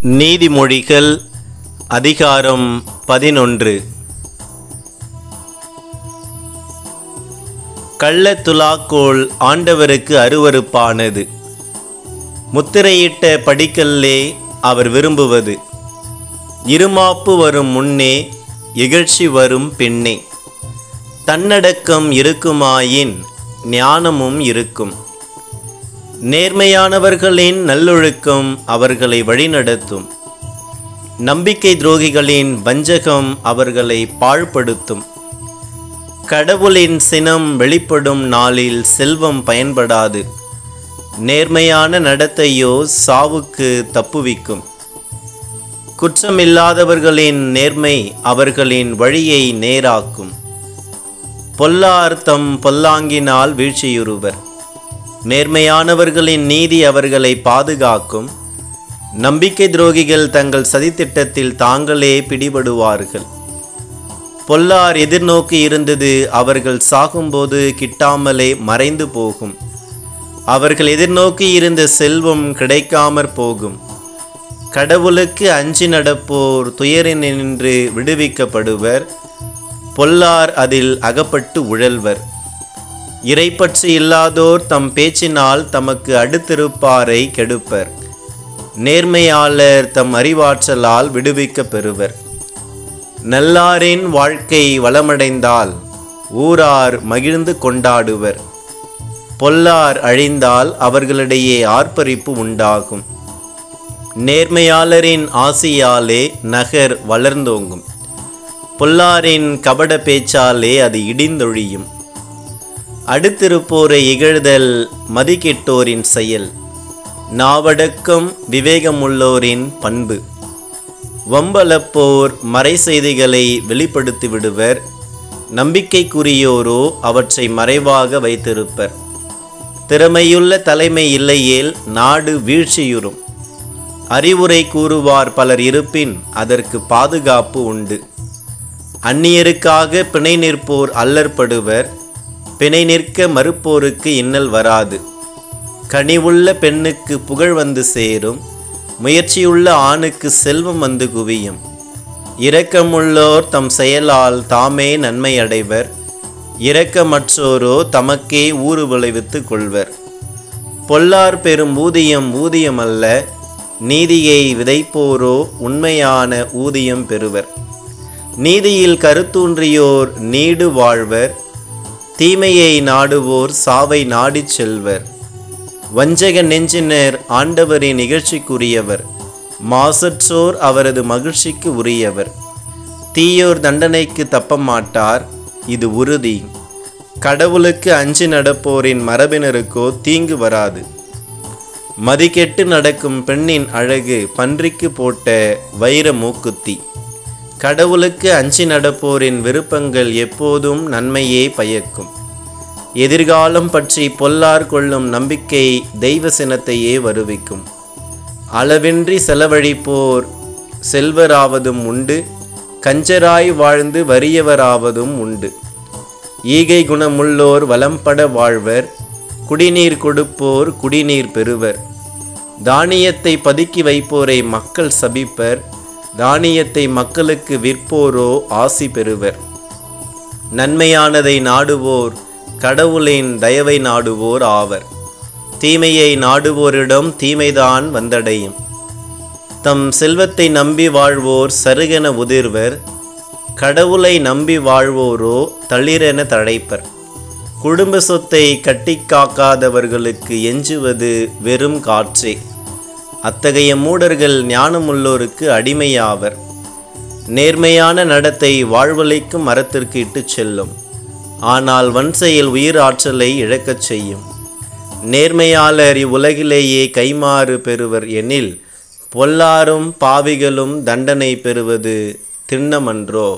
நீதிமொழிகள் அதிகாரம் 11. கள்ளத்துலாக்கோல் ஆண்டவருக்கு அருவருப்பானது. முத்திரையிட்ட படிக்கல்லே அவர் விரும்புவது. இருமாப்பு வரும் முன்னே இகழ்ச்சி வரும் பின்னே. தன்னடக்கம் இருக்குமாயின் ஞானமும் இருக்கும். நேர்மையானவர்களின் நல்லொழுக்கம் அவர்களை வழிநடத்தும். நம்பிக்கை துரோகிகளின் வஞ்சகம் அவர்களை பாழ்படுத்தும். கடவுளின் சினம் வெளிப்படும் நாளில் செல்வம் பயன்படாது. நேர்மையான நடத்தையோ சாவுக்கு தப்புவிக்கும். குற்றமில்லாதவர்களின் நேர்மை அவர்களின் வழியை நேராக்கும். பொல்லார் தம் பொல்லாங்கினால் வீழ்ச்சியுறுவர். நேர்மையானவர்களின் நீதி அவர்களை பாதுகாக்கும். நம்பிக்கை துரோகிகள் தங்கள் சதித்திட்டத்தில் தாங்களே பிடிபடுவார்கள். பொல்லார் எதிர்நோக்கி இருந்தது அவர்கள் சாகும்போது கிட்டாமலே மறைந்து போகும். அவர்கள் எதிர்நோக்கி இருந்த செல்வம் கிடைக்காமற் போகும். கடவுளுக்கு அஞ்சி நடப்போர் துயரினின்று விடுவிக்கப்படுவர். பொல்லார் அதில் அகப்பட்டு உழல்வர். இறைப்பற்று இல்லாதோர் தம் பேச்சினால் தமக்கு அடுத்திருப்பாரை கெடுப்பர். நேர்மையாளர் தம் அறிவாற்றலால் விடுவிக்க பெறுவர். நல்லாரின் வாழ்க்கை வளமடைந்தால் ஊரார் மகிழ்ந்து கொண்டாடுவர். பொல்லார் அழிந்தால் அவர்களிடையே ஆர்ப்பரிப்பு உண்டாகும். நேர்மையாளரின் ஆசியாலே நகர் வளர்ந்தோங்கும். பொல்லாரின் கபட பேச்சாலே அது இடிந்தொழியும். அடுத்திருப்போரை இகழ்தல் மதிக்கெட்டோரின் செயல். நாவடக்கம் விவேகமுள்ளோரின் பண்பு. வம்பலப்போர் மறை செய்திகளை வெளிப்படுத்தி விடுவர். நம்பிக்கைக்குரியோரோ அவற்றை மறைவாக வைத்திருப்பர். திறமையுள்ள தலைமை இல்லையேல் நாடு வீழ்ச்சியுறும். அறிவுரை கூறுவார் பலர் இருப்பின் அதற்கு பாதுகாப்பு உண்டு. அந்நியருக்காக பிணை நிற்போர் அல்லற்படுவர். பிணை நிற்க மறுப்போருக்கு இன்னல் வராது. கனிவுள்ள பெண்ணுக்கு புகழ் வந்து சேரும். முயற்சியுள்ள ஆணுக்கு செல்வம் வந்து குவியும். இரக்கமுள்ளோர் தம் செயலால் தாமே நன்மை அடைவர். இரக்கமற்றோரோ தமக்கே ஊறு விளைவித்து கொள்வர். பொல்லார் பெறும் ஊதியம் ஊதியம் அல்ல. நீதியை விதைப்போரோ உண்மையான ஊதியம் பெறுவர். நீதியில் கருத்தூன்றியோர் நீடு வாழ்வர். தீமையை நாடுவோர் சாவை நாடிச் செல்வர். வஞ்சக நெஞ்சினர் ஆண்டவரின் நிகழ்ச்சிக்குரியவர். மாசற்றோர் அவரது மகிழ்ச்சிக்கு உரியவர். தீயோர் தண்டனைக்கு தப்ப மாட்டார், இது உறுதி. கடவுளுக்கு அஞ்சி நடப்போரின் மரபினருக்கோ தீங்கு வராது. மதிக்கெட்டு நடக்கும் பெண்ணின் அழகு பன்றிக்கு போட்ட வைர மூக்குத்தி. கடவுளுக்கு அஞ்சி நடப்போரின் விருப்பங்கள் எப்போதும் நன்மையே பயக்கும். எதிர்காலம் பற்றி பொல்லார் கொள்ளும் நம்பிக்கை தெய்வ சினத்தையே வருவிக்கும். அளவின்றி செலவழிப்போர் செல்வராவதும் உண்டு. கஞ்சராய் வாழ்ந்து வறியவராவதும் உண்டு. ஈகை குணமுள்ளோர் வளம்பட வாழ்வர். குடிநீர் கொடுப்போர் குடிநீர் பெறுவர். தானியத்தை பதுக்கி வைப்போரை மக்கள் சபிப்பர். தானியத்தை மக்களுக்கு விற்போரோ ஆசி பெறுவர். நன்மையானதை நாடுவோர் கடவுளின் தயவை நாடுவோர் ஆவர். தீமையை நாடுவோரிடம் தீமைதான் வந்தடையும். தம் செல்வத்தை நம்பி வாழ்வோர் சருகென உதிர்வர். கடவுளை நம்பி வாழ்வோரோ தளிரென தழைப்பர். குடும்ப சொத்தை கட்டி காக்காதவர்களுக்கு எஞ்சுவது வெறும் காற்றே. அத்தகைய மூடர்கள் ஞானமுள்ளோருக்கு அடிமையாவர். நேர்மையான நடத்தை வாழ்வளிக்கும் மரத்திற்கு இட்டுச் செல்லும். ஆனால் வன்செயல் உயிர் ஆற்றலை இழக்கச் செய்யும். நேர்மையாளர் இவ்வுலகிலேயே கைமாறு பெறுவர் எனில் பொல்லாரும் பாவிகளும் தண்டனை பெறுவது திண்ணமன்றோ?